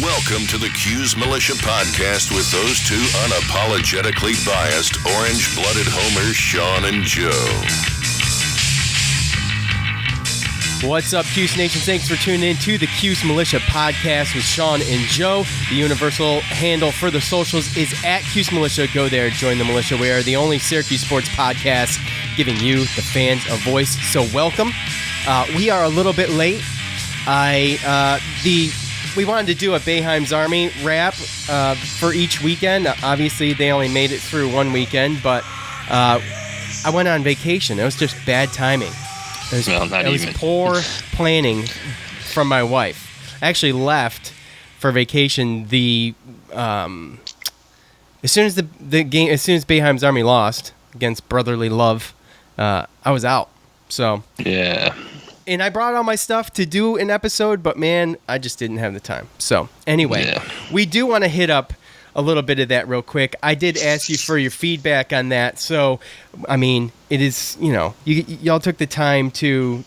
Welcome to the Cuse Militia Podcast with those two unapologetically biased, orange-blooded homers, Shawn and Joe. What's up, Cuse Nation? Thanks for tuning in to the Cuse Militia Podcast with Shawn and Joe. The universal handle for the socials is at Cuse Militia. Go there, join the militia. We are the only Syracuse sports podcast giving you, the fans, a voice. So welcome. We are a little bit late. We wanted to do a Boeheim's Army wrap for each weekend. Obviously, they only made it through one weekend, but I went on vacation. It was just bad timing. It was poor planning from my wife. I actually left for vacation as soon as Boeheim's Army lost against Brotherly Love, I was out. So yeah. And I brought all my stuff to do an episode, but man, I just didn't have the time. So anyway, We do want to hit up a little bit of that real quick. I did ask you for your feedback on that. So, I mean, it is, y'all took the time to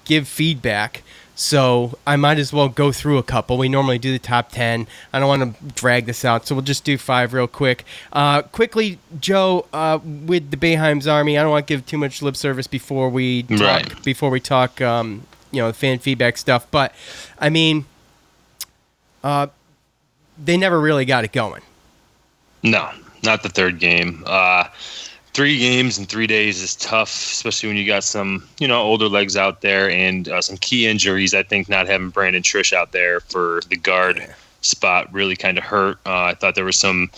give feedback. So I might as well go through a couple. We normally do the top 10. I don't want to drag this out, so we'll just do 5 real quick. Quickly, Joe, with the Boeheim's Army, I don't want to give too much lip service before we talk, fan feedback stuff. But, I mean, they never really got it going. No, not the third game. 3 games in 3 days is tough, especially when you got some, older legs out there and some key injuries. I think not having Brandon Trish out there for the guard spot really kind of hurt. I thought there were some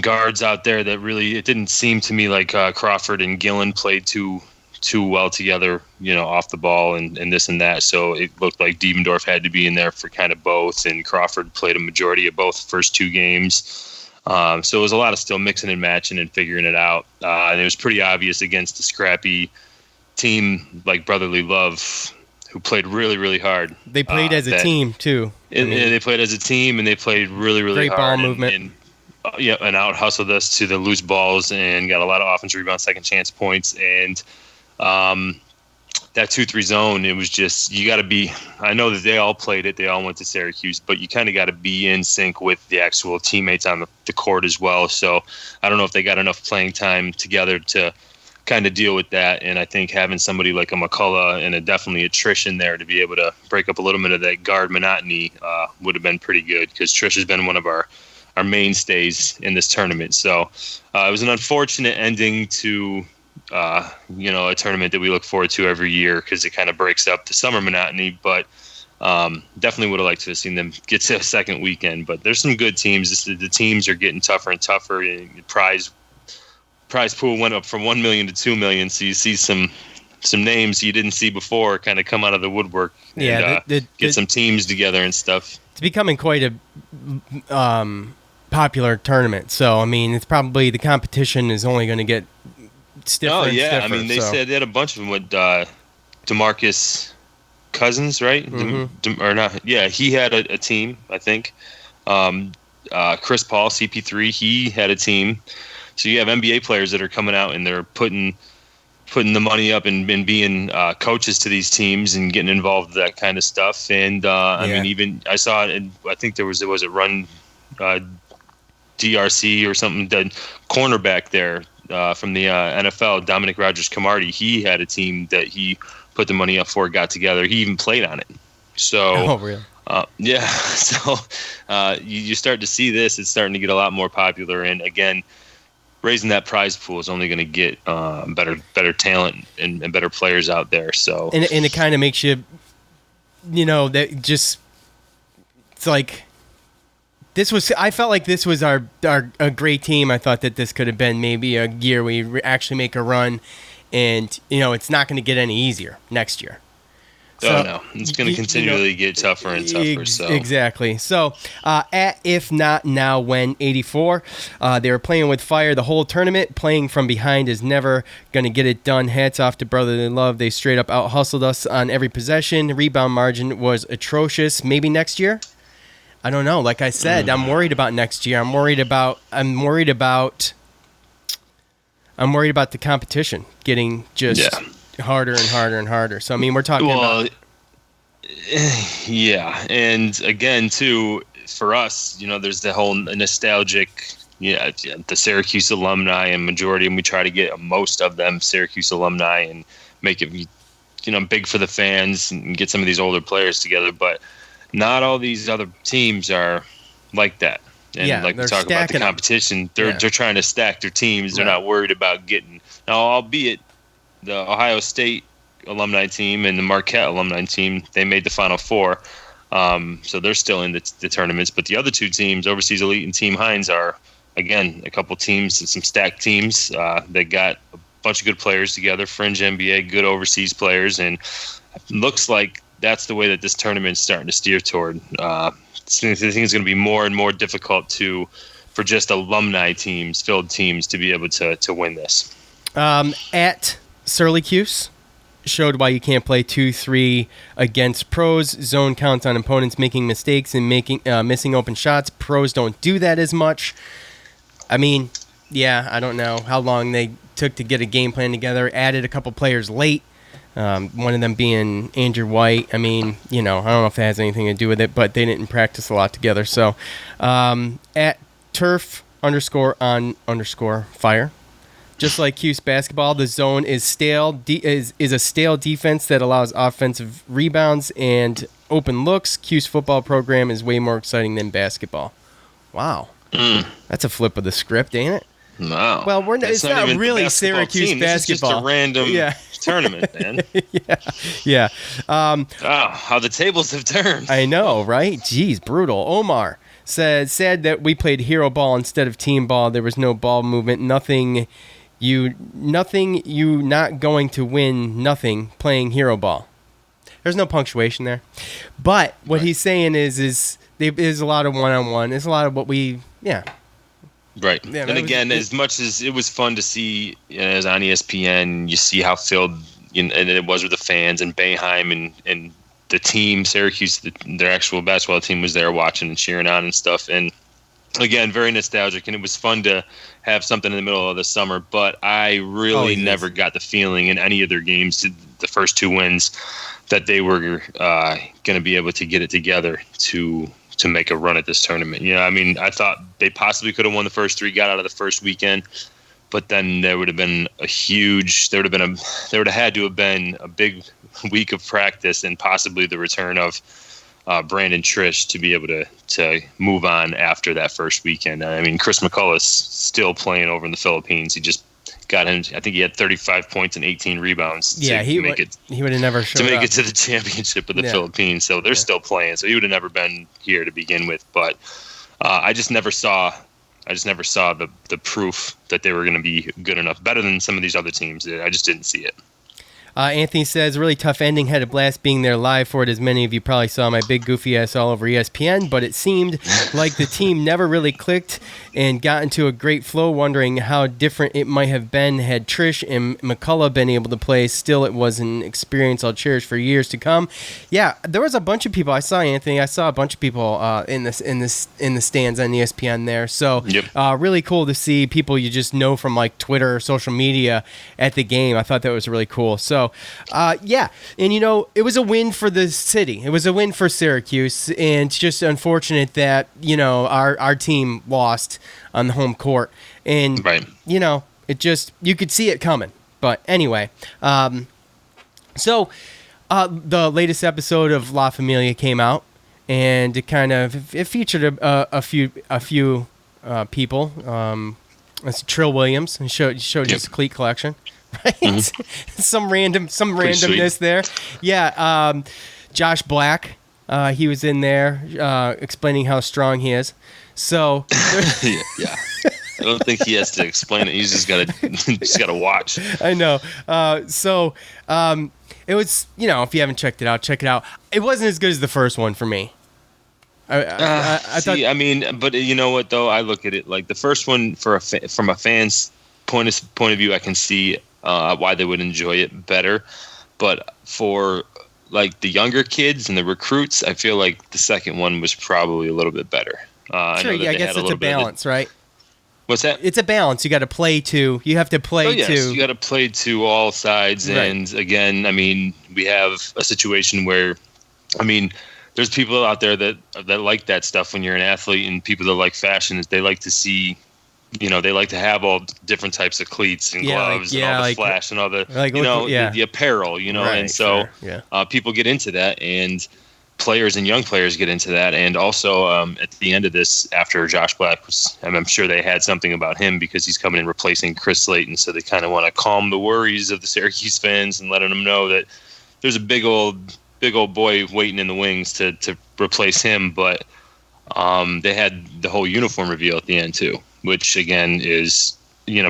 guards out there that really, it didn't seem to me like Crawford and Gillen played too well together, off the ball and this and that. So it looked like Dievendorf had to be in there for kind of both, and Crawford played a majority of both first 2 games. So it was a lot of still mixing and matching and figuring it out. And it was pretty obvious against a scrappy team like Brotherly Love, who played really, really hard. They played as a team, too. And they played as a team, and they played really, really great hard. Great ball movement. And out-hustled us to the loose balls and got a lot of offensive rebound, second chance points. And that 2-3 zone, it was just, you got to be, I know that they all played it, they all went to Syracuse, but you kind of got to be in sync with the actual teammates on the court as well. So I don't know if they got enough playing time together to kind of deal with that. And I think having somebody like a McCullough and definitely a Trish in there to be able to break up a little bit of that guard monotony would have been pretty good, because Trish has been one of our mainstays in this tournament. So it was an unfortunate ending to a tournament that we look forward to every year, because it kind of breaks up the summer monotony. But definitely would have liked to have seen them get to a second weekend. But there's some good teams. The teams are getting tougher and tougher. And prize pool went up from 1 million to 2 million. So you see some names you didn't see before kind of come out of the woodwork. Yeah, and get some teams together and stuff. It's becoming quite a popular tournament. So I mean, it's probably, the competition is only going to get stiffer. Oh yeah, and stiffer, I mean, they said they had a bunch of them with DeMarcus Cousins, right? Mm-hmm. Or not? Yeah, he had a team, I think. Chris Paul, CP3, he had a team. So you have NBA players that are coming out and they're putting the money up and being coaches to these teams and getting involved with that kind of stuff. And I mean, even I saw it, and I think there was a run DRC or something, the cornerback there. From the NFL, Dominic Rodgers-Cromartie, he had a team that he put the money up for, got together. He even played on it. So, really? Yeah. So you start to see this. It's starting to get a lot more popular. And again, raising that prize pool is only going to get better talent and better players out there. So, and it kind of makes you, that just, it's like, I felt like this was a great team. I thought that this could have been maybe a year we actually make a run, and it's not going to get any easier next year. So, no, it's going to continually get tougher and tougher. So exactly. So at If Not Now When 84, they were playing with fire the whole tournament. Playing from behind is never going to get it done. Hats off to Brotherly Love. They straight up out hustled us on every possession. Rebound margin was atrocious. Maybe next year. I don't know. Like I said, I'm worried about next year. I'm worried about the competition getting just harder and harder and harder. So I mean, we're talking about Yeah, and again, too, for us, there's the whole nostalgic, the Syracuse alumni, and majority, and we try to get most of them Syracuse alumni and make it, big for the fans and get some of these older players together. But not all these other teams are like that. And like we talk about the competition, they're trying to stack their teams. They're not worried about getting now, albeit the Ohio State alumni team and the Marquette alumni team, they made the Final Four. So they're still in the tournaments. But the other two teams, Overseas Elite and Team Hines, are, again, a couple teams, some stacked teams that got a bunch of good players together, fringe NBA, good overseas players. And it looks like that's the way that this tournament is starting to steer toward. I think it's going to be more and more difficult for just alumni teams, filled teams, to be able to win this. At Syracuse showed why you can't play 2-3 against pros. Zone counts on opponents making mistakes and missing open shots. Pros don't do that as much. I mean, I don't know how long they took to get a game plan together. Added a couple players late. One of them being Andrew White. I mean, I don't know if that has anything to do with it, but they didn't practice a lot together. So, at turf_on_fire. Just like Cuse basketball, the zone is stale. Is a stale defense that allows offensive rebounds and open looks. Cuse football program is way more exciting than basketball. Wow, that's a flip of the script, ain't it? No. Well, it's not really Syracuse team. basketball. This is just a random tournament, man. Yeah. How the tables have turned. I know, right? Jeez, brutal. Omar said, sad that we played hero ball instead of team ball. There was no ball movement. Nothing. You not going to win. Nothing playing hero ball. There's no punctuation there. But what he's saying is there's a lot of one-on-one. There's a lot of what we. Right. Yeah, and again, as much as it was fun to see as on ESPN, you see how filled and it was with the fans, and Boeheim and the team, Syracuse, their actual basketball team was there watching and cheering on and stuff. And again, very nostalgic, and it was fun to have something in the middle of the summer. But I really never got the feeling in any of their games, the first two wins, that they were going to be able to get it together to make a run at this tournament. I mean, I thought they possibly could have won the first three, got out of the first weekend, but then there would have been there would have had to have been a big week of practice and possibly the return of Brandon Trish to be able to move on after that first weekend. I mean, Chris McCullough's still playing over in the Philippines. He just got him. I think he had 35 points and 18 rebounds. Yeah, he would have never showed to make up. it to the championship of the Philippines. So they're still playing. So he would have never been here to begin with. But I just never saw the proof that they were going to be good enough, better than some of these other teams. I just didn't see it. Anthony says, really tough ending. Had a blast being there live for it, as many of you probably saw my big goofy ass all over ESPN, but it seemed like the team never really clicked and got into a great flow, wondering how different it might have been had Trish and McCullough been able to play. Still, it was an experience I'll cherish for years to come. Yeah, there was a bunch of people. I saw Anthony. I saw a bunch of people in the stands on ESPN there. So really cool to see people you just know from like Twitter or social media at the game. I thought that was really cool. So, and it was a win for the city. It was a win for Syracuse, and it's just unfortunate that our team lost on the home court, and it just, you could see it coming. But anyway, so the latest episode of La Familia came out, and it featured a few people. It's Trill Williams, and showed his cleat collection. Right? Mm-hmm. some randomness there. Yeah. Josh Black, he was in there explaining how strong he is. So yeah. I don't think he has to explain it. He's just gotta watch. I know. It was, if you haven't checked it out, check it out. It wasn't as good as the first one for me. I thought. I mean, but you know what though? I look at it like the first one from a fan's point of view, I can see why they would enjoy it better. But for like the younger kids and the recruits, I feel like the second one was probably a little bit better. Sure, I guess it's a balance, right? What's that? It's a balance. You got to play to. You have to play to. You got to play to all sides. Right. And again, I mean, we have a situation where I mean, there's people out there that like that stuff when you're an athlete, and people that like fashion, they like to see, they like to have all different types of cleats and gloves and all the flash and all the, the apparel, right, and so people get into that, and players and young players get into that. And also at the end of this, after Josh Black was, I'm sure they had something about him because he's coming in replacing Chris Slayton. So they kind of want to calm the worries of the Syracuse fans and letting them know that there's a big old boy waiting in the wings to replace him. But they had the whole uniform reveal at the end too, which again is,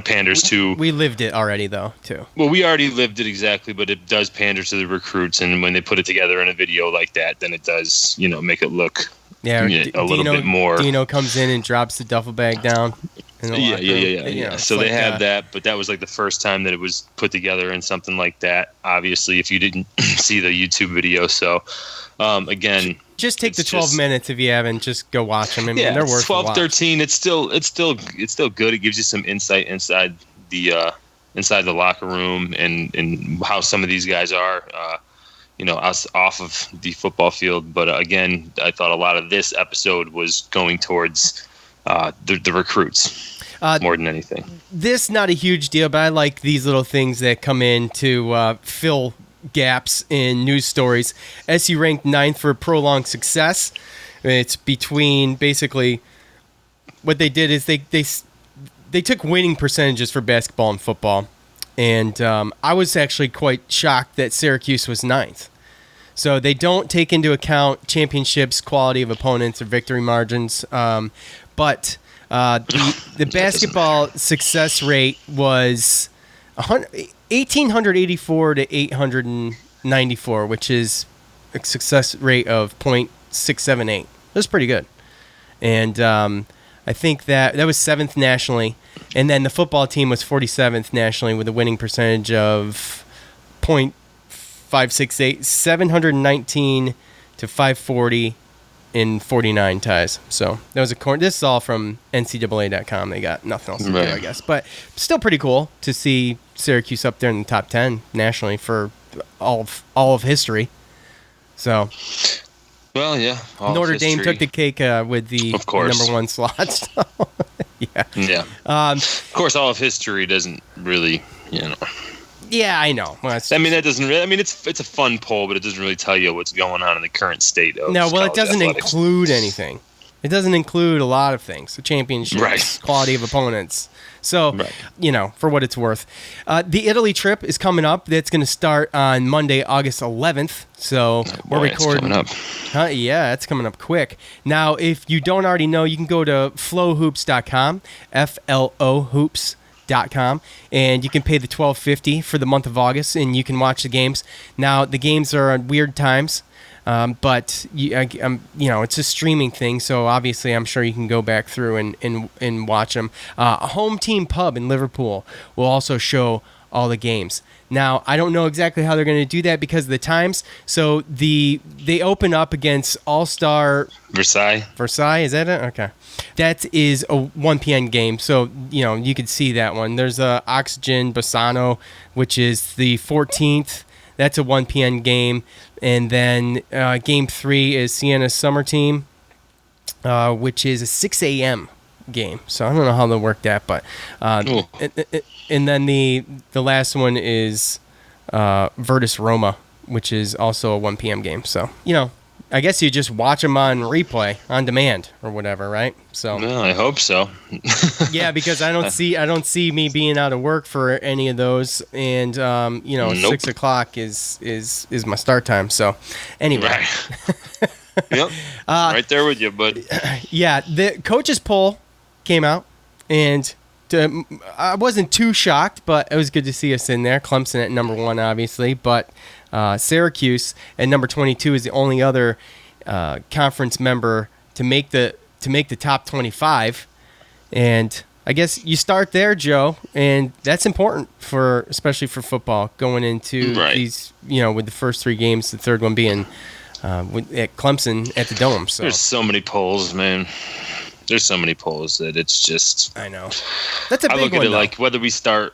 panders to. We lived it already though too. Well, we already lived it exactly, but it does pander to the recruits, and when they put it together in a video like that, then it does, make it look a little bit more. Dino comes in and drops the duffel bag down. Yeah. So they have that, but that was like the first time that it was put together in something like that. Obviously, if you didn't see the YouTube video, so again. Just take the 12 minutes if you haven't. Just go watch them. I mean, they're worth 12, 13. It's still good. It gives you some insight inside the locker room and how some of these guys are, us off of the football field. But again, I thought a lot of this episode was going towards the recruits more than anything. This not a huge deal, but I like these little things that come in to fill gaps in news stories. SU ranked 9th for prolonged success. It's between, basically what they did is they took winning percentages for basketball and football, and I was actually quite shocked that Syracuse was 9th. So they don't take into account championships, quality of opponents, or victory margins, but the basketball success rate was 1,884 to 894, which is a success rate of .678. That's pretty good. And I think that was 7th nationally. And then the football team was 47th nationally with a winning percentage of .568, 719 to 540 in 49 ties. So that was this is all from NCAA.com. They got nothing else to do, I guess. But still pretty cool to see Syracuse up there in the top 10 nationally for all of history. So, well, yeah. Notre Dame took the cake with the number 1 slot. So, yeah. Of course, all of history doesn't really, Yeah, I know. Well, that doesn't really. I mean, it's a fun poll, but it doesn't really tell you what's going on in the current state of. No, well, it doesn't include anything. It doesn't include a lot of things. The championships, quality of opponents. So, for what it's worth. The Italy trip is coming up. That's going to start on Monday, August 11th. So we're recording. It's coming up. Yeah, it's coming up quick. Now, if you don't already know, you can go to flowhoops.com, FLOhoops.com, and you can pay the $12.50 for the month of August, and you can watch the games. Now, the games are at weird times. But it's a streaming thing, so obviously I'm sure you can go back through and watch them. A home team pub in Liverpool will also show all the games. Now, I don't know exactly how they're going to do that because of the times. So they open up against All-Star Versailles, is that it? Okay. That is a 1 p.m. game, so you can see that one. There's Oxygen Bassano, which is the 14th. That's a 1 p.m. game. And then Game 3 is Sienna's Summer Team, which is a 6 a.m. game. So I don't know how they'll work that. But and then the last one is Virtus Roma, which is also a 1 p.m. game. So, I guess you just watch them on replay, on demand, or whatever, right? So. No, I hope so. Yeah, because I don't see me being out of work for any of those, and nope. 6 o'clock is my start time. So, anyway. Right. Yep. Right there with you, bud. Yeah, the coaches poll came out, and I wasn't too shocked, but it was good to see us in there. Clemson at number 1, obviously, but. Syracuse at number 22 is the only other conference member to make the top 25, and I guess you start there, Joe, and that's important especially for football going into these, with the first 3 games, the third one being at Clemson at the Dome. So there's so many polls, man. There's so many polls that it's just. I know. That's a big one. I look at it like whether we start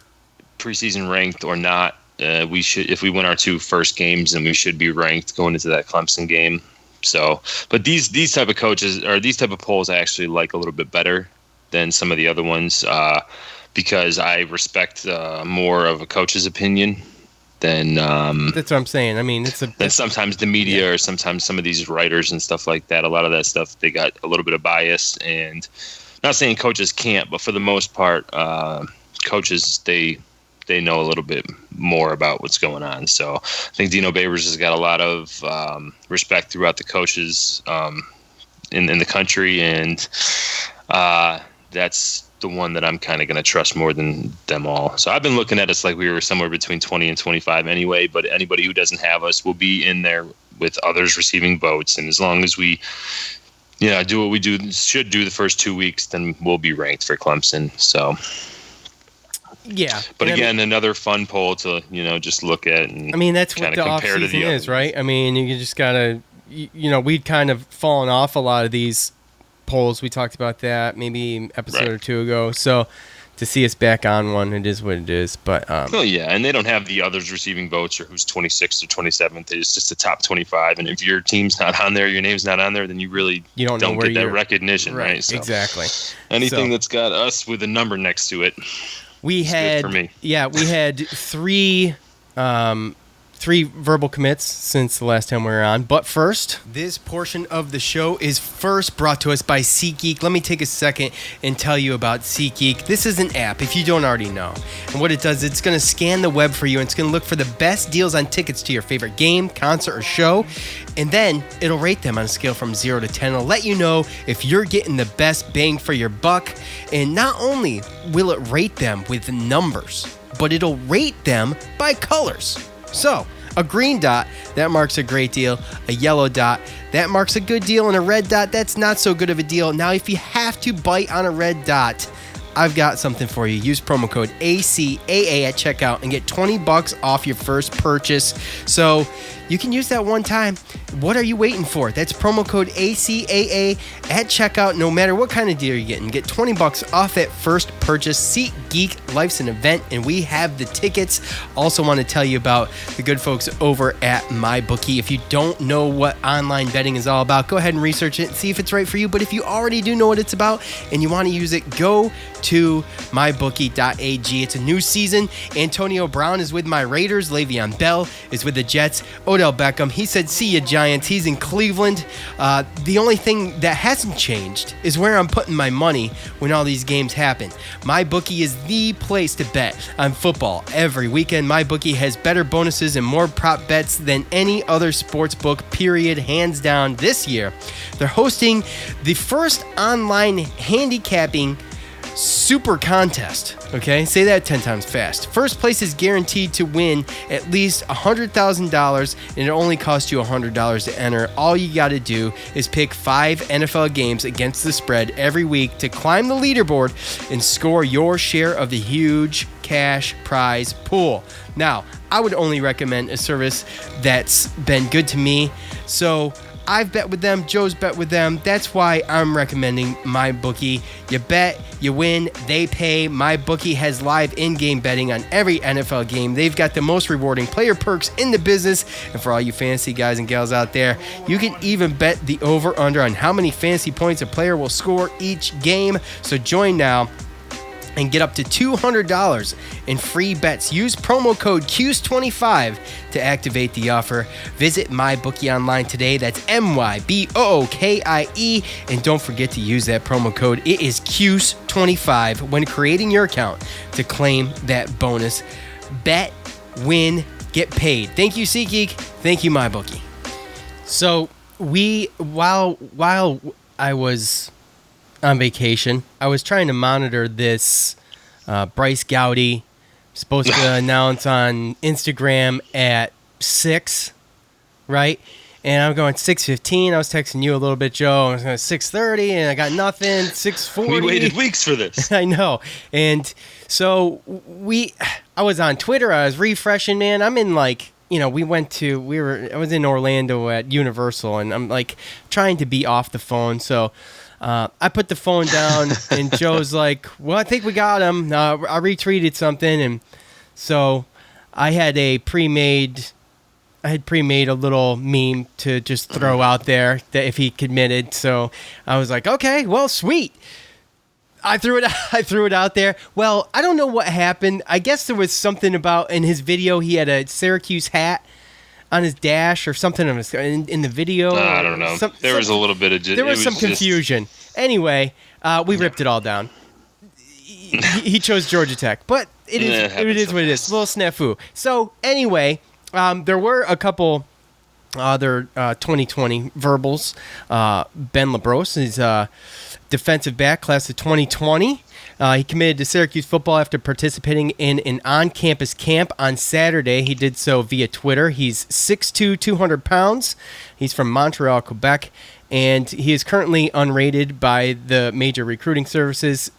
preseason ranked or not. we should, if we win our 2 first games, then we should be ranked going into that Clemson game. So, but these type of coaches, or these type of polls, I actually like a little bit better than some of the other ones, because I respect more of a coach's opinion than that's what I'm saying. I mean, than sometimes the media or sometimes some of these writers and stuff like that. A lot of that stuff, they got a little bit of bias, and not saying coaches can't, but for the most part, coaches, they know a little bit more about what's going on. So I think Dino Babers has got a lot of respect throughout the coaches in the country, and that's the one that I'm kind of going to trust more than them all. So I've been looking at us like we were somewhere between 20 and 25 anyway, but anybody who doesn't have us will be in there with others receiving votes. And as long as we do what we should do the first 2 weeks, then we'll be ranked for Clemson. So yeah. But again, another fun poll to, just look at. And I mean, that's what the offseason is, right? I mean, you just got to, we'd kind of fallen off a lot of these polls. We talked about that maybe an episode or 2 ago. So to see us back on one, it is what it is. But and they don't have the others receiving votes or who's 26th or 27th. It's just the top 25. And if your team's not on there, your name's not on there, then you really don't get that recognition, right? So exactly. Anything that's got us with a number next to it. We had, good for me. Yeah, we had three verbal commits since the last time we were on. But first, this portion of the show is first brought to us by SeatGeek. Let me take a second and tell you about SeatGeek. This is an app, if you don't already know. And what it does, it's going to scan the web for you, and it's going to look for the best deals on tickets to your favorite game, concert, or show. And then it'll rate them on a scale from 0 to 10. It'll let you know if you're getting the best bang for your buck. And not only will it rate them with numbers, but it'll rate them by colors. So, a green dot, that marks a great deal. A yellow dot, that marks a good deal. And a red dot, that's not so good of a deal. Now, if you have to bite on a red dot, I've got something for you. Use promo code ACAA at checkout and get $20 off your first purchase. So you can use that one time. What are you waiting for? That's promo code ACAA at checkout. No matter what kind of deal you're getting, get $20 off at first purchase. SeatGeek, life's an event, and we have the tickets. Also want to tell you about the good folks over at MyBookie. If you don't know what online betting is all about, go ahead and research it and see if it's right for you. But if you already do know what it's about and you want to use it, go to mybookie.ag. It's a new season. Antonio Brown is with my Raiders. Le'Veon Bell is with the Jets. Odell Beckham, he said, see ya, Giants. He's in Cleveland. The only thing that hasn't changed is where I'm putting my money when all these games happen. MyBookie is the place to bet on football every weekend. MyBookie has better bonuses and more prop bets than any other sports book, period, hands down. This year, they're hosting the first online handicapping super contest. Okay, say that 10 times fast. First place is guaranteed to win at least $100,000, and it only costs you $100 to enter. All you got to do is pick 5 NFL games against the spread every week to climb the leaderboard and score your share of the huge cash prize pool. Now, I would only recommend a service that's been good to me. So I've bet with them, Joe's bet with them. That's why I'm recommending MyBookie. You bet, you win, they pay. MyBookie has live in-game betting on every NFL game. They've got the most rewarding player perks in the business. And for all you fantasy guys and gals out there, you can even bet the over-under on how many fantasy points a player will score each game. So join now and get up to $200 in free bets. Use promo code Cuse25 to activate the offer. Visit MyBookie online today. That's MyBookie. And don't forget to use that promo code. It is Cuse25 when creating your account to claim that bonus. Bet, win, get paid. Thank you, SeatGeek. Thank you, MyBookie. So while I was on vacation, I was trying to monitor this Bryce Gowdy, supposed to announce on Instagram at 6, right? And I'm going 6:15. I was texting you a little bit, Joe. I was going 6:30, and I got nothing. 6:40. We waited weeks for this. I know. And so I was on Twitter. I was refreshing, man. I'm in I was in Orlando at Universal, and I'm like trying to be off the phone. So I put the phone down, and Joe's like, well, I think we got him. I retweeted something, and so I had pre-made a little meme to just throw out there that if he committed. So I was like, okay, well, sweet. I threw it out there. Well, I don't know what happened. I guess there was something about in his video. He had a Syracuse hat on his dash or something in the video. I don't know. There was a little bit of there was some confusion. Anyway, we ripped it all down. He chose Georgia Tech, but it is what it is. A little snafu. So anyway, there were a couple other 2020 verbals. Ben LaBrosse is defensive back, class of 2020. He committed to Syracuse football after participating in an on-campus camp on Saturday. He did so via Twitter. He's 6'2", 200 pounds. He's from Montreal, Quebec, and he is currently unrated by the major recruiting services.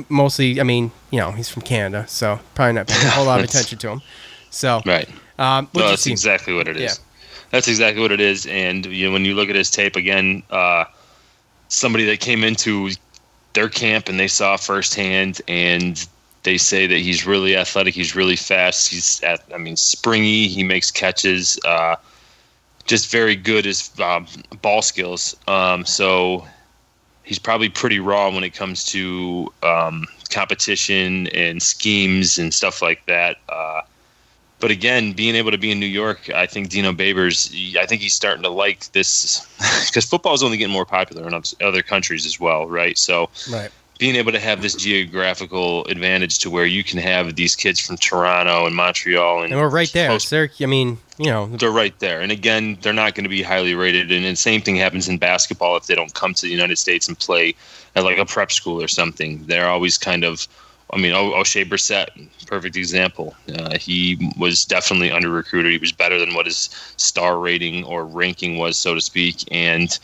Mostly, I mean, he's from Canada, so probably not paying a whole lot of attention to him. So, right. That's exactly what it is. Yeah. That's exactly what it is. And when you look at his tape again, somebody that came into their camp and they saw firsthand, and they say that he's really athletic, he's really fast, he's springy, he makes catches, just very good as ball skills. So he's probably pretty raw when it comes to competition and schemes and stuff like that. But again, being able to be in New York, I think Dino Babers, I think he's starting to like this because football is only getting more popular in other countries as well, right? So being able to have this geographical advantage to where you can have these kids from Toronto and Montreal. And we're right there. Syracuse, they're right there. And again, they're not going to be highly rated. And the same thing happens in basketball if they don't come to the United States and play at like a prep school or something. They're always kind of, O'Shea Brissett, perfect example. He was definitely under-recruited. He was better than what his star rating or ranking was, so to speak. And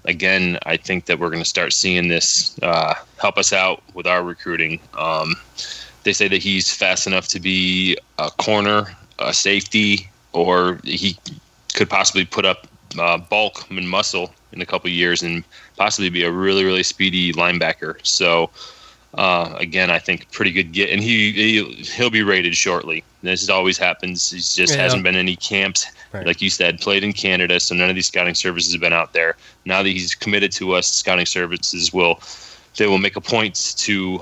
again, I think that we're going to start seeing this help us out with our recruiting. They say that he's fast enough to be a corner, a safety, or he could possibly put up bulk and muscle in a couple of years and possibly be a really, really speedy linebacker. So, again, I think pretty good get, and he'll be rated shortly. This always happens. He just hasn't been in any camps, like you said, played in Canada, so none of these scouting services have been out there. Now that he's committed to us, scouting services will make a point to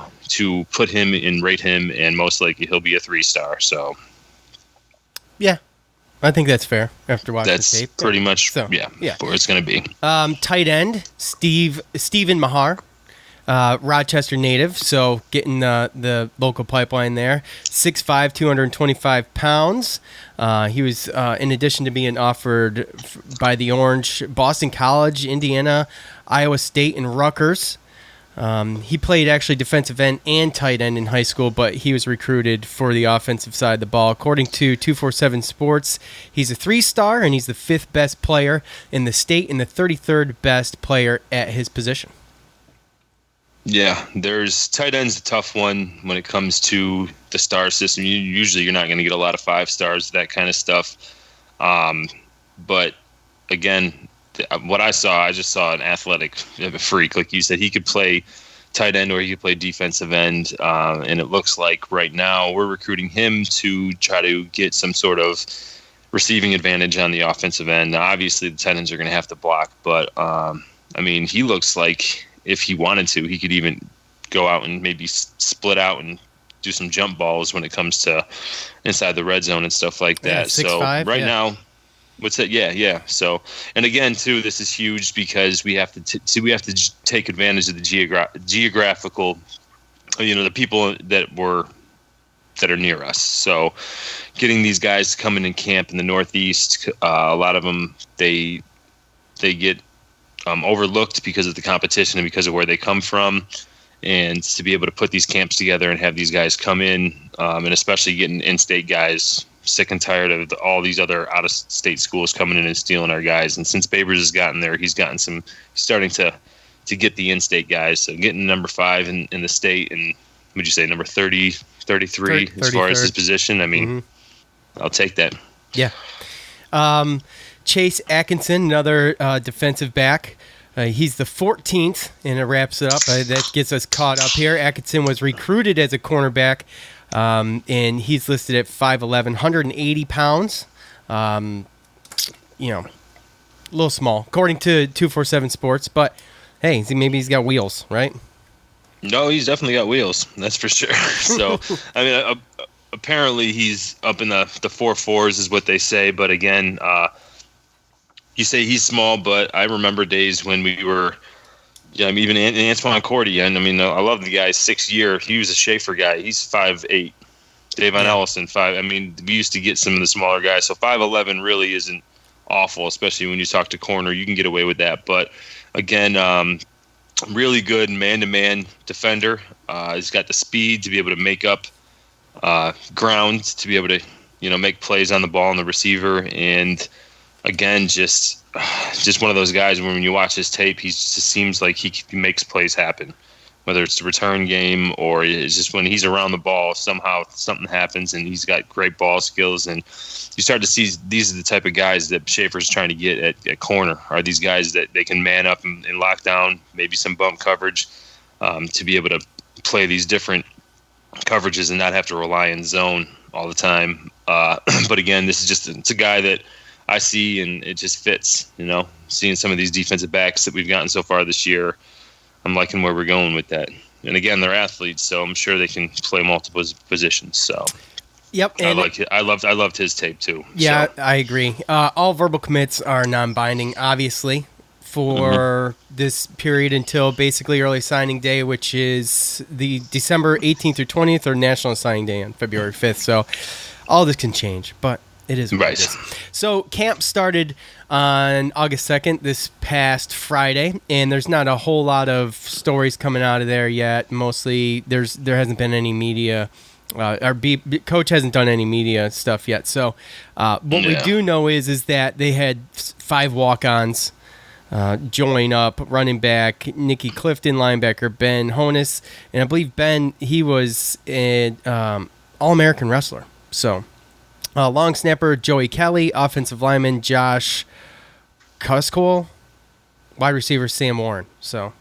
put him and rate him, and most likely he'll be a 3-star. So, yeah, I think that's fair after watching the tape. That's pretty much where it's going to be. Tight end Stephen Mahar. Rochester native, so getting the local pipeline there. 6'5", 225 pounds. He was, in addition to being offered by the Orange, Boston College, Indiana, Iowa State, and Rutgers. He played actually defensive end and tight end in high school, but he was recruited for the offensive side of the ball. According to 247 Sports, he's a 3-star, and he's the 5th best player in the state and the 33rd best player at his position. Yeah, tight end's a tough one when it comes to the star system. Usually you're not going to get a lot of 5-stars, that kind of stuff. But again, what I just saw an athletic freak. Like you said, he could play tight end or he could play defensive end. And it looks like right now we're recruiting him to try to get some sort of receiving advantage on the offensive end. Now, obviously the tight ends are going to have to block, but he looks like if he wanted to, he could even go out and maybe split out and do some jump balls when it comes to inside the red zone and stuff like that. 6'5", now, what's that? Yeah. So, and again, too, this is huge because we have to take advantage of the geographical, the people that are near us. So, getting these guys to come in and camp in the Northeast, a lot of them they get overlooked because of the competition and because of where they come from, and to be able to put these camps together and have these guys come in, and especially getting in-state guys, sick and tired of all these other out-of-state schools coming in and stealing our guys. And since Babers has gotten there, he's starting to get the in-state guys. So getting number 5 in the state, and would you say number 30, 33 as far as his position? I'll take that. Yeah. Chase Atkinson, another defensive back. He's the 14th, and it wraps it up. That gets us caught up here. Atkinson was recruited as a cornerback And he's listed at 5'11", 180 pounds. A little small, according to 247 Sports. But, hey, maybe he's got wheels, right? No, he's definitely got wheels. That's for sure. So, I mean, apparently he's up in the 4.4s is what they say. But, again, you say he's small, but I remember days when we were – yeah, I mean, even Antoine Cordian, I mean, I love the guy. 6 year, he was a Schaefer guy. He's 5'8". Davon Ellison, 5. I mean, we used to get some of the smaller guys. So 5'11" really isn't awful, especially when you talk to corner. You can get away with that. But, again, really good man-to-man defender. He's got the speed to be able to make up ground, to be able to, make plays on the ball and the receiver. And, again, just one of those guys when you watch his tape, he just seems like he makes plays happen, whether it's the return game or it's just when he's around the ball, somehow something happens and he's got great ball skills. And you start to see these are the type of guys that Schaefer's trying to get at corner, are these guys that they can man up and lock down, maybe some bump coverage, to be able to play these different coverages and not have to rely in zone all the time. But again, it's a guy that I see, and it just fits, seeing some of these defensive backs that we've gotten so far this year. I'm liking where we're going with that. And again, they're athletes, so I'm sure they can play multiple positions. So, yep. And I loved his tape too. Yeah, so. I agree. All verbal commits are non-binding, obviously, for this period until basically early signing day, which is the December 18th through 20th, or National Signing Day on February 5th. So, all this can change, but it is what it is. So camp started on August 2nd, this past Friday, and there's not a whole lot of stories coming out of there yet. Mostly there hasn't been any media. Coach hasn't done any media stuff yet. So what we do know is that they had 5 walk-ons join up: running back Nicky Clifton, linebacker Ben Honus, and I believe Ben, he was an All-American wrestler. So. Long snapper Joey Kelly, offensive lineman Josh Kuskol, wide receiver Sam Warren. So,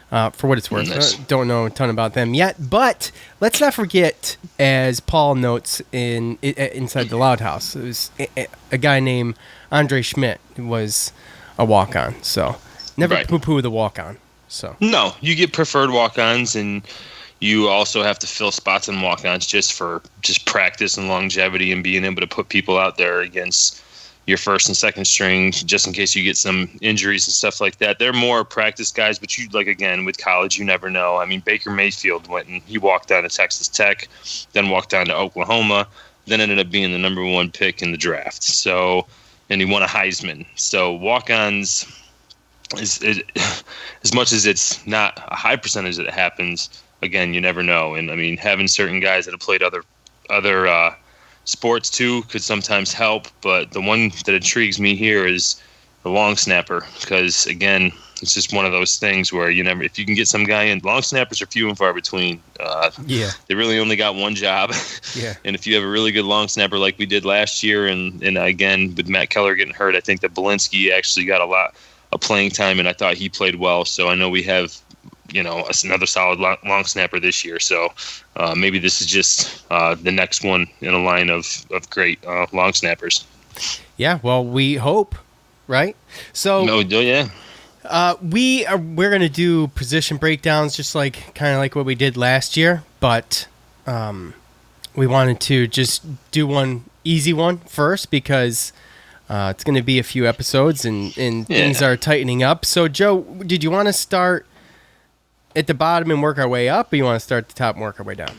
for what it's worth, don't know a ton about them yet. But let's not forget, as Paul notes inside the Loud House, it was a guy named Andre Schmidt who was a walk-on. So, never poo-poo the walk-on. So no, you get preferred walk-ons, and you also have to fill spots in walk-ons just for practice and longevity and being able to put people out there against your first and second string just in case you get some injuries and stuff like that. They're more practice guys, but again, with college, you never know. I mean, Baker Mayfield went and he walked down to Texas Tech, then walked down to Oklahoma, then ended up being the number 1 pick in the draft. So, and he won a Heisman. So walk-ons, as much as it's not a high percentage that it happens, again, you never know. And I mean, having certain guys that have played other sports too could sometimes help. But the one that intrigues me here is the long snapper, because again, it's just one of those things where if you can get some guy in, long snappers are few and far between. They really only got one job. Yeah. And if you have a really good long snapper like we did last year, and again, with Matt Keller getting hurt, I think that Belinsky actually got a lot of playing time, and I thought he played well. So I know we have another solid long snapper this year. So maybe this is just the next one in a line of great long snappers. Yeah, well, we hope, right? So yeah. We're gonna do position breakdowns just kind of like what we did last year, but we wanted to just do one easy one first because it's going to be a few episodes and things are tightening up. So, Joe, did you want to start at the bottom and work our way up, or you want to start at the top and work our way down?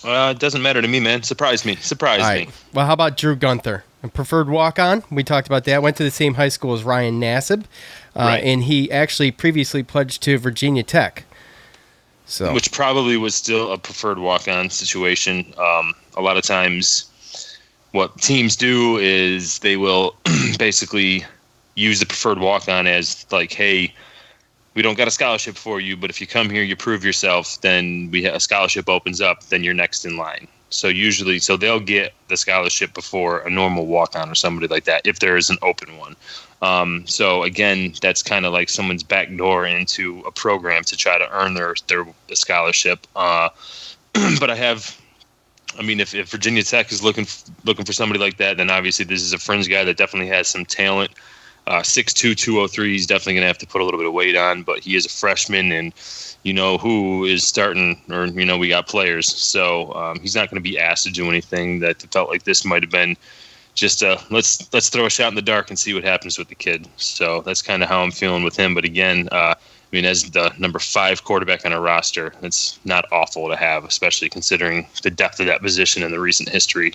It doesn't matter to me, man. Surprise me. Me. Well, how about Drew Gunther? A preferred walk-on. We talked about that. Went to the same high school as Ryan Nassib, and he actually previously pledged to Virginia Tech. So, which probably was still a preferred walk-on situation. A lot of times what teams do is they will basically use the preferred walk-on as like, hey, we don't got a scholarship for you, but if you come here, you prove yourself, then a scholarship opens up, then you're next in line. So usually, they'll get the scholarship before a normal walk-on or somebody like that if there is an open one. So again, that's kind of like someone's back door into a program to try to earn their scholarship. But if Virginia Tech is looking for somebody like that, then obviously this is a fringe guy that definitely has some talent. 6'2", 203. He's definitely going to have to put a little bit of weight on, but he is a freshman, and who is starting, or we got players, so he's not going to be asked to do anything. That felt like this might have been just let's throw a shot in the dark and see what happens with the kid. So that's kind of how I'm feeling with him. But again, as the number 5 quarterback on our roster, it's not awful to have, especially considering the depth of that position in the recent history.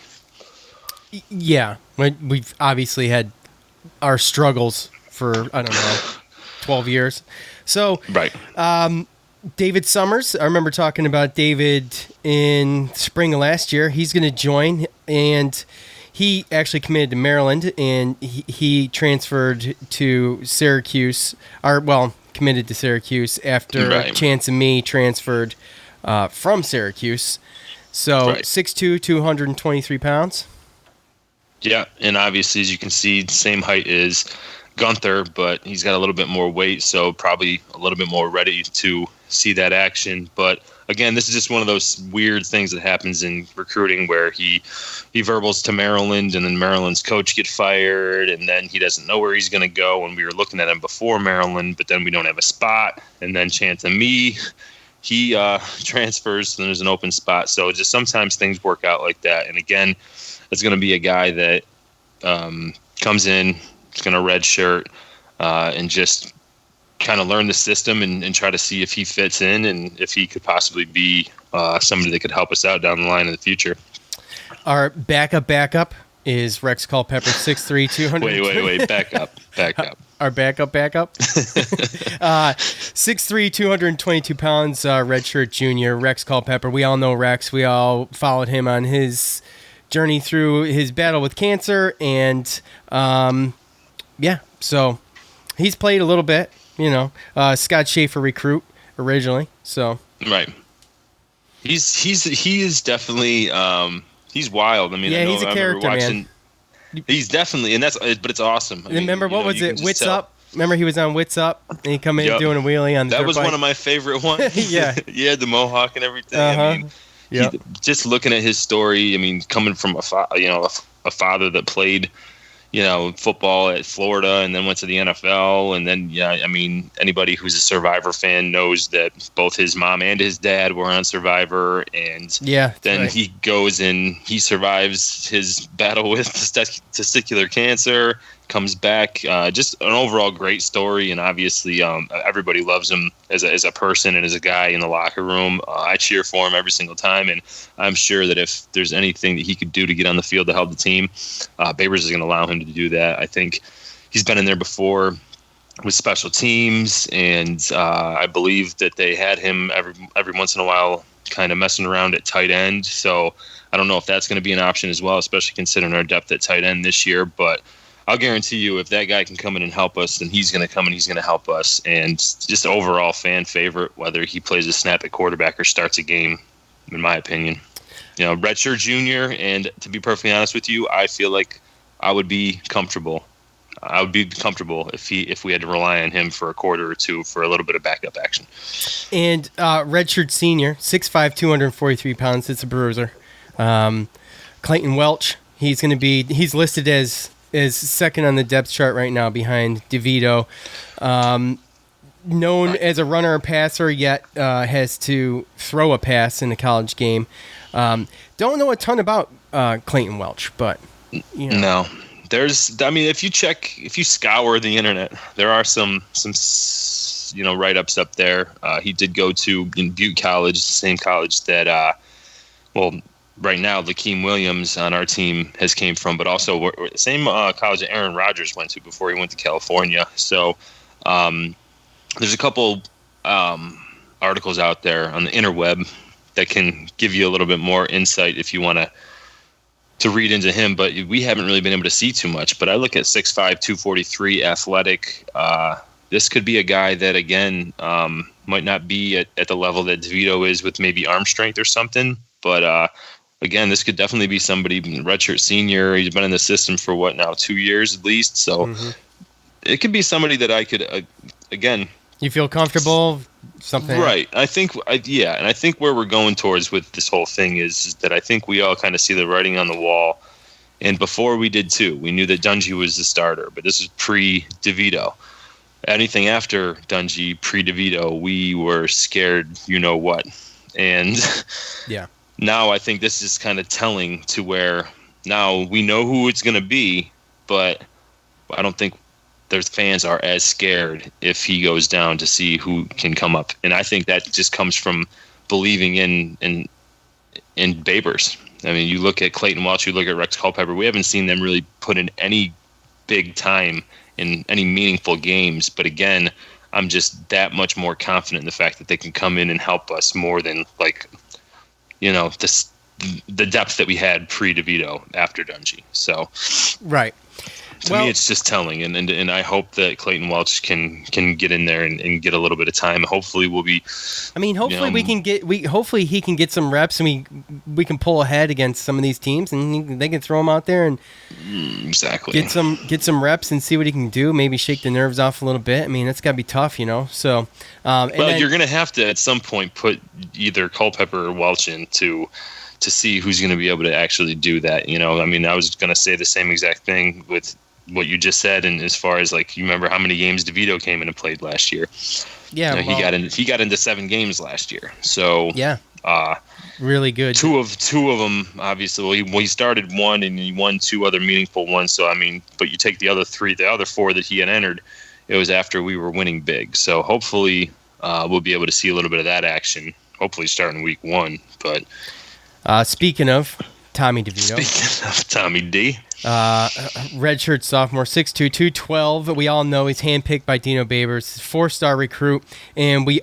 Yeah, we've obviously had our struggles for, 12 years. So, right. David Summers, I remember talking about David in spring of last year. He's going to join, and he actually committed to Maryland, and he transferred to Syracuse, committed to Syracuse after Chance and Me transferred from Syracuse. So, 6'2", 223 pounds. Yeah, and obviously, as you can see, same height as Gunther, but he's got a little bit more weight, so probably a little bit more ready to see that action. But again, this is just one of those weird things that happens in recruiting where he verbals to Maryland, and then Maryland's coach get fired, and then he doesn't know where he's going to go. And we were looking at him before Maryland, but then we don't have a spot. And then Chance and Me, he transfers, and there's an open spot. So just sometimes things work out like that. And again, it's going to be a guy that comes in, is going to redshirt, and just kind of learn the system and try to see if he fits in and if he could possibly be somebody that could help us out down the line in the future. Our backup is Rex Culpepper, 6'3", 200. Wait, back up. Our backup. 6'3", 222 pounds, redshirt junior, Rex Culpepper. We all know Rex. We all followed him on his journey through his battle with cancer, and so he's played a little bit, Scott Schaefer recruit originally, so right. He is definitely he's wild. He's a character, man. He's definitely, but it's awesome. Remember what was it? Wits Up. Remember he was on Wits Up, and he come in doing a wheelie on the that was bike. One of my favorite ones. Yeah, yeah, the mohawk and everything. Just looking at his story, coming from a father that played, football at Florida and then went to the NFL, and then anybody who's a Survivor fan knows that both his mom and his dad were on Survivor, and then he goes and he survives his battle with testicular cancer, comes back, just an overall great story, and obviously everybody loves him as a person and as a guy in the locker room. I cheer for him every single time, and I'm sure that if there's anything that he could do to get on the field to help the team, Babers is going to allow him to do that. I think he's been in there before with special teams, and I believe that they had him every once in a while kind of messing around at tight end, so I don't know if that's going to be an option as well, especially considering our depth at tight end this year, but I'll guarantee you if that guy can come in and help us, then he's going to come and he's going to help us. And just overall fan favorite, whether he plays a snap at quarterback or starts a game, in my opinion. Redshirt junior, and to be perfectly honest with you, I feel like I would be comfortable. if we had to rely on him for a quarter or two for a little bit of backup action. And redshirt senior, 6'5", 243 pounds. It's a bruiser. Clayton Welch, he's listed as second on the depth chart right now behind DeVito. Known as a runner or passer, yet has to throw a pass in a college game. Don't know a ton about Clayton Welch, but no. If you scour the internet, there are some write-ups up there. He did go to Butte College, the same college that right now, Lakeem Williams on our team has came from, but also same college that Aaron Rodgers went to before he went to California. So there's a couple articles out there on the interweb that can give you a little bit more insight if you want to read into him, but we haven't really been able to see too much. But I look at 6'5", 243, athletic. This could be a guy that, again, might not be at the level that DeVito is with maybe arm strength or something, but again, this could definitely be somebody, redshirt senior. He's been in the system for what now, 2 years at least. So it could be somebody that I could, again. You feel comfortable? Something right? I think, and I think where we're going towards with this whole thing is that I think we all kind of see the writing on the wall. And before we did too, we knew that Dungy was the starter, but this is pre-DeVito. Anything after Dungy, pre-DeVito, we were scared, you know what. And now I think this is kind of telling to where now we know who it's going to be, but I don't think their fans are as scared if he goes down to see who can come up. And I think that just comes from believing in Babers. I mean, you look at Clayton Welch, you look at Rex Culpepper, we haven't seen them really put in any big time in any meaningful games. But again, I'm just that much more confident in the fact that they can come in and help us more than the depth that we had pre-DeVito after Dungy. So right. To me, it's just telling, and I hope that Clayton Welch can get in there and get a little bit of time. Hopefully, we'll be. I mean, hopefully hopefully he can get some reps, and we can pull ahead against some of these teams, and they can throw him out there and exactly get some reps and see what he can do. Maybe shake the nerves off a little bit. I mean, that's got to be tough, So, you're going to have to at some point put either Culpepper or Welch in to see who's going to be able to actually do that. I mean, I was going to say the same exact thing with what you just said, and as far as you remember how many games DeVito came in and played last year. Yeah, he got into 7 games last year. So yeah, really good. Two of them, obviously. Well, he started one and he won 2 other meaningful ones. So I mean, but you take the other 4 that he had entered, it was after we were winning big. So hopefully, we'll be able to see a little bit of that action. Hopefully, starting week 1. But speaking of Tommy DeVito. Speaking of Tommy D. Redshirt sophomore, 6'2", 212. We all know he's handpicked by Dino Babers, 4-star recruit. And we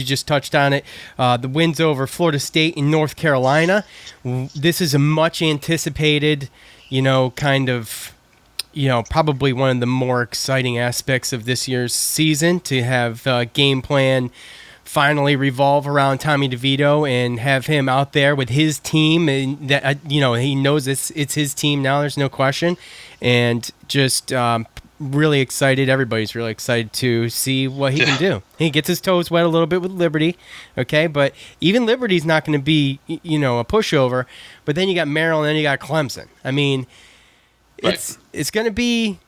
just touched on it, the wins over Florida State and North Carolina. This is a much anticipated, probably one of the more exciting aspects of this year's season, to have game plan finally revolve around Tommy DeVito and have him out there with his team, and that he knows it's his team now. There's no question, and just really excited. Everybody's really excited to see what he can do. He gets his toes wet a little bit with Liberty, okay, but even Liberty's not going to be a pushover. But then you got Maryland, and then you got Clemson. I mean, it's going to be.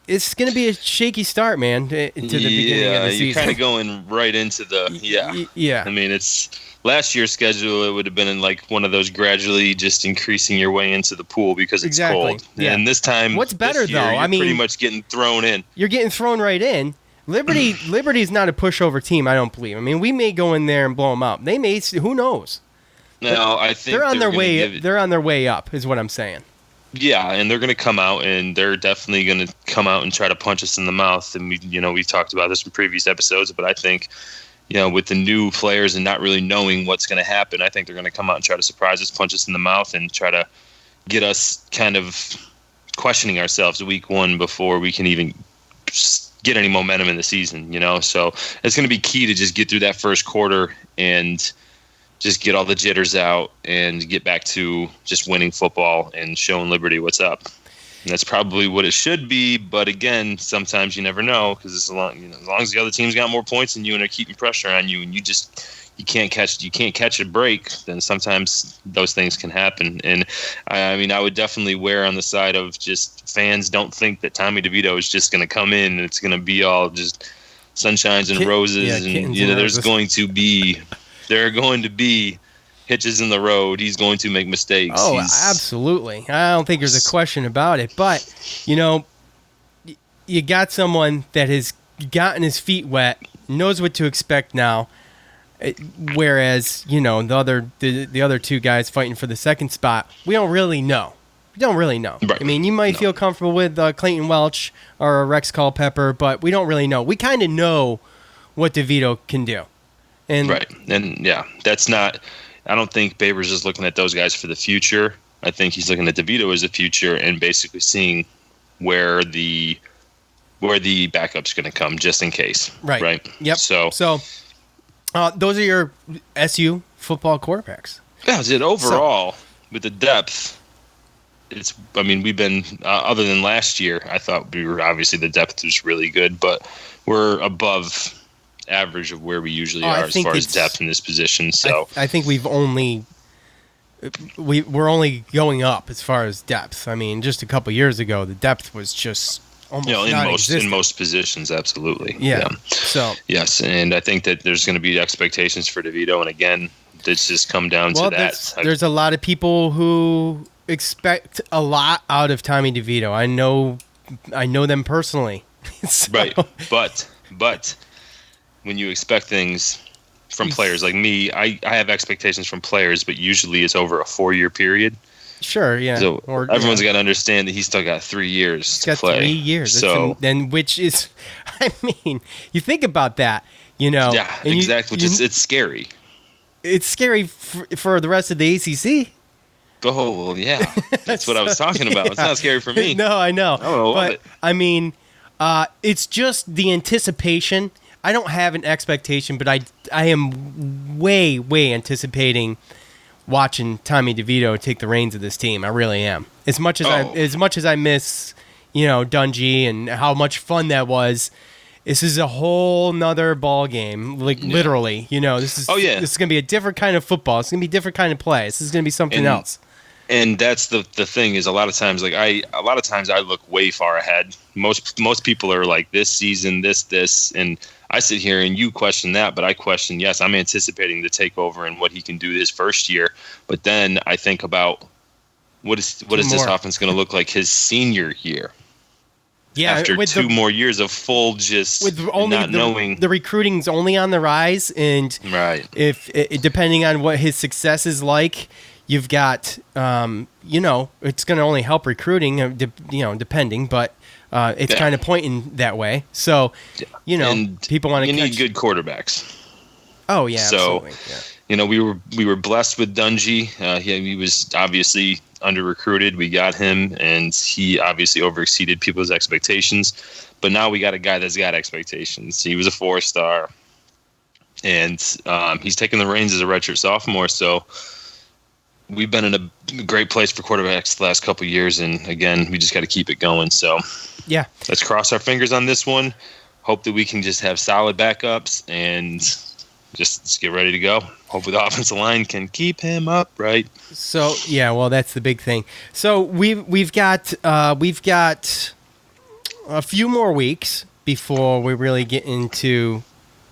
It's going to be a shaky start, man, to the beginning of the season. You're kind of going right into the Yeah. I mean, it's last year's schedule. It would have been in one of those gradually just increasing your way into the pool because it's cold. Yeah. And this time, what's better this year, though? you're pretty much getting thrown in. You're getting thrown right in. Liberty's not a pushover team, I don't believe. I mean, we may go in there and blow them up. They may. Who knows? No, I think they're on their way. They're on their way up, is what I'm saying. Yeah, and they're going to come out, and they're definitely going to come out and try to punch us in the mouth. And we've talked about this in previous episodes, but I think, with the new players and not really knowing what's going to happen, I think they're going to come out and try to surprise us, punch us in the mouth, and try to get us kind of questioning ourselves week 1 before we can even get any momentum in the season. So it's going to be key to just get through that first quarter and just get all the jitters out and get back to just winning football and showing Liberty what's up. And that's probably what it should be. But again, sometimes you never know, because as long as the other team's got more points than you and they're keeping pressure on you, and you can't catch a break, then sometimes those things can happen. And I mean, I would definitely wear on the side of just fans don't think that Tommy DeVito is just going to come in and it's going to be all just sunshines and roses. There are going to be hitches in the road. He's going to make mistakes. Oh, absolutely. I don't think there's a question about it. But, you got someone that has gotten his feet wet, knows what to expect now, whereas, the other 2 guys fighting for the second spot, we don't really know. Right. I mean, you might feel comfortable with Clayton Welch or Rex Culpepper, but we don't really know. We kind of know what DeVito can do. Right. And that's not – I don't think Babers is looking at those guys for the future. I think he's looking at DeVito as the future and basically seeing where the backup's going to come just in case. Right. Yep. So those are your SU football quarterbacks. That was it overall. with the depth, we've been, other than last year, I thought we were, obviously the depth was really good, but we're above average of where we usually are as far as depth in this position. So I think we're only going up as far as depth. I mean, just a couple years ago, the depth was just almost in most positions, absolutely. Yeah. So yes, and I think that there's going to be expectations for DeVito, and again, it's just come down to that. There's a lot of people who expect a lot out of Tommy DeVito. I know them personally. So. Right, but when you expect things from players like me, I have expectations from players, but usually it's over a 4-year period. Sure, yeah. So everyone's got to understand that he's still got 3 years to play. 3 years. So then, which is, I mean, you think about that, Yeah, exactly. It's scary. It's scary for the rest of the ACC. Oh, well, yeah. That's what I was talking about. Yeah. It's not scary for me. No, I know. But I mean, it's just the anticipation. I don't have an expectation, but I am way anticipating watching Tommy DeVito take the reins of this team. I really am. As much as I miss, Dungy and how much fun that was. This is a whole nother ball game, literally. This is this is gonna be a different kind of football. It's gonna be a different kind of play. This is gonna be something else. And that's the thing is a lot of times I look way far ahead. Most people are like this season, this, and I sit here and you question that, but I question, yes, I'm anticipating the takeover and what he can do his first year. But then I think about what is this offense going to look like his senior year? Yeah, after 2 more years of full not knowing. The recruiting's only on the rise, and if depending on what his success is like, you've got it's going to only help recruiting, depending, but it's kind of pointing that way. So, and people want to. You need good quarterbacks. Oh yeah, so absolutely. Yeah. we were blessed with Dungy. He was obviously under recruited. We got him, and he obviously overexceeded people's expectations. But now we got a guy that's got expectations. He was a 4-star, and he's taking the reins as a redshirt sophomore. So we've been in a great place for quarterbacks the last couple of years, and again, we just got to keep it going. So yeah, let's cross our fingers on this one. Hope that we can just have solid backups and just get ready to go. Hopefully the offensive line can keep him upright. So yeah, well, that's the big thing. So we've got a few more weeks before we really get into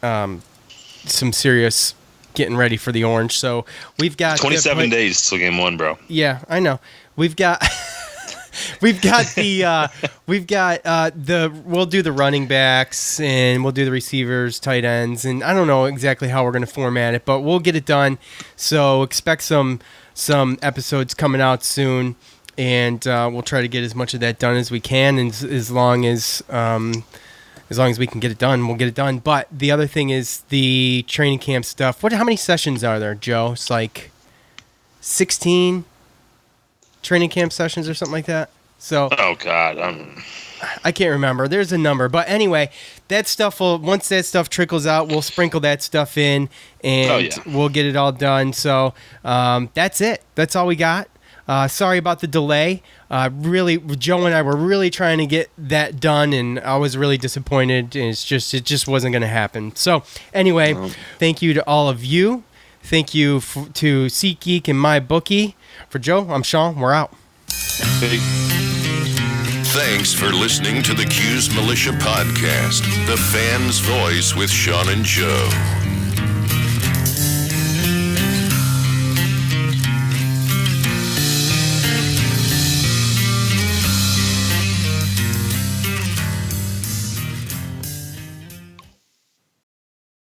some serious getting ready for the Orange. So we've got 27 days till game 1, bro. Yeah, I know. We'll do the running backs, and we'll do the receivers, tight ends, and I don't know exactly how we're going to format it, but we'll get it done. So expect some episodes coming out soon, and we'll try to get as much of that done as we can, and as long as we can get it done, we'll get it done. But the other thing is the training camp stuff. How many sessions are there, Joe? It's like 16 training camp sessions or something like that. So oh God, I can't remember. There's a number, but anyway, that stuff once that stuff trickles out, we'll sprinkle that stuff in, and we'll get it all done. So that's it. That's all we got. Sorry about the delay. Really, Joe and I were really trying to get that done, and I was really disappointed. And it just wasn't going to happen. So anyway, thank you to all of you. Thank you to SeatGeek and MyBookie. For Joe, I'm Shawn. We're out. Thanks for listening to the Cuse Militia Podcast, the fan's voice with Shawn and Joe.